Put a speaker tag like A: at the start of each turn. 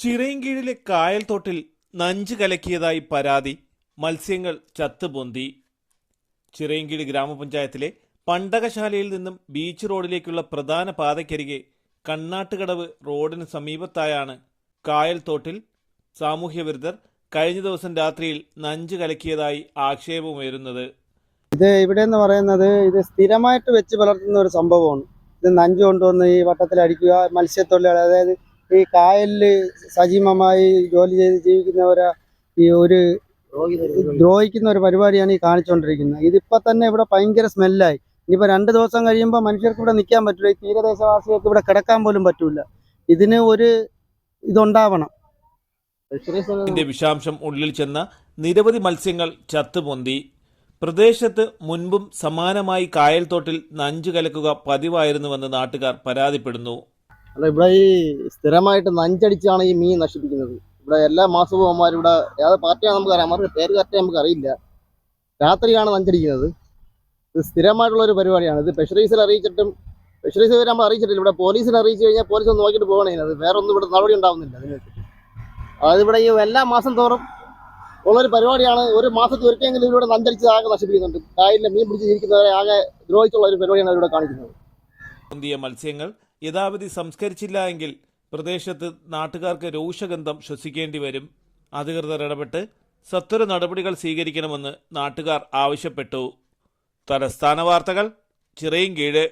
A: ചിറയൻകീഴിലെ കായൽത്തോട്ടിൽ നഞ്ച് കലക്കിയതായി പരാതി. മത്സ്യങ്ങൾ ചത്തുപൊന്തി. ചിറയൻകീഴ് ഗ്രാമപഞ്ചായത്തിലെ പണ്ടകശാലയിൽ നിന്നും ബീച്ച് റോഡിലേക്കുള്ള പ്രധാന പാതയ്ക്കരികെ കണ്ണാട്ടുകടവ് റോഡിന് സമീപത്തായാണ് കായൽത്തോട്ടിൽ സാമൂഹ്യവിരുദ്ധർ കഴിഞ്ഞ ദിവസം രാത്രിയിൽ നഞ്ച് കലക്കിയതായി ആക്ഷേപമുയരുന്നത്.
B: ഇത് ഇവിടെ എന്ന് പറയുന്നത് ഇത് സ്ഥിരമായിട്ട് വെച്ച് പുലർത്തുന്ന ഒരു സംഭവമാണ്. ഇത് നഞ്ച് കൊണ്ടുവന്ന് ഈ വട്ടത്തിൽ അടിക്കുക. മത്സ്യത്തൊഴിലാളി, അതായത് ഈ കായലിൽ സജീവമായി ജോലി ചെയ്ത് ജീവിക്കുന്നവരെ ഈ ഒരു ദ്രോഹിക്കുന്ന ഒരു പരിപാടിയാണ് ഈ കാണിച്ചുകൊണ്ടിരിക്കുന്നത്. ഇതിപ്പോൾ തന്നെ ഇവിടെ ഭയങ്കര സ്മെല്ലായി. ഇനിയിപ്പോൾ 2 ദിവസം കഴിയുമ്പോൾ മനുഷ്യർക്ക് ഇവിടെ നിൽക്കാൻ പറ്റില്ല. ഈ തീരദേശവാസികൾക്ക് ഇവിടെ കിടക്കാൻ പോലും പറ്റില്ല. ഇതിന് ഒരു ഇതുണ്ടാവണം.
A: ഇതിന്റെ വിഷാംശം ഉള്ളിൽ ചെന്ന നിരവധി മത്സ്യങ്ങൾ ചത്തുപൊന്തി. പ്രദേശത്ത് മുൻപും സമാനമായി കായൽത്തോട്ടിൽ നഞ്ചു കലക്കുക പതിവായിരുന്നുവെന്ന് നാട്ടുകാർ പരാതിപ്പെടുന്നു.
C: അല്ല, ഇവിടെ ഈ സ്ഥിരമായിട്ട് നഞ്ചടിച്ചാണ് ഈ മീൻ നശിപ്പിക്കുന്നത്. ഇവിടെ എല്ലാ മാസവും അമ്മമാരിവിടെ ഏത് പാർട്ടിയാണ് നമുക്കറിയാം, അവർക്ക് പേര് കറക്റ്റ് നമുക്ക് അറിയില്ല. രാത്രിയാണ് നഞ്ചടിക്കുന്നത്. ഇത് സ്ഥിരമായിട്ടുള്ള ഒരു പരിപാടിയാണ്. ഇത് ഫിഷറീസിൽ അറിയിച്ചിട്ടും ഫിഷറീസ് വരെ നമ്മൾ അറിയിച്ചിട്ടില്ല. ഇവിടെ പോലീസിനെ അറിയിച്ചു കഴിഞ്ഞാൽ പോലീസ് ഒന്ന് നോക്കിയിട്ട് പോകണേ. അത് വേറെ ഒന്നും ഇവിടെ നടപടി ഉണ്ടാവുന്നില്ല അതിന് വെച്ചിട്ട്. അതായത് ഇവിടെ ഈ എല്ലാ മാസം തോറും ഉള്ളൊരു പരിപാടിയാണ്. ഒരു മാസത്തിൽ ഒരിക്കലെങ്കിലും ഇവിടെ നഞ്ചടിച്ച് ആകെ നശിപ്പിക്കുന്നുണ്ട്. കായലിലെ മീൻ പിടിച്ച് ജീവിക്കുന്നവരെ ആകെ ദ്രോഹിച്ചുള്ള ഒരു പരിപാടിയാണ് ഇവിടെ കാണിക്കുന്നത്.
A: പൊന്തിയ മത്സ്യങ്ങൾ യഥാവിധി സംസ്കരിച്ചില്ല എങ്കിൽ പ്രദേശത്ത് നാട്ടുകാർക്ക് രൂക്ഷഗന്ധം ശ്വസിക്കേണ്ടി വരും. അധികൃതർ ഇടപെട്ട് സത്വര നടപടികൾ സ്വീകരിക്കണമെന്ന് നാട്ടുകാർ ആവശ്യപ്പെട്ടു. തലസ്ഥാന വാർത്തകൾ, ചിറയൻകീഴ്.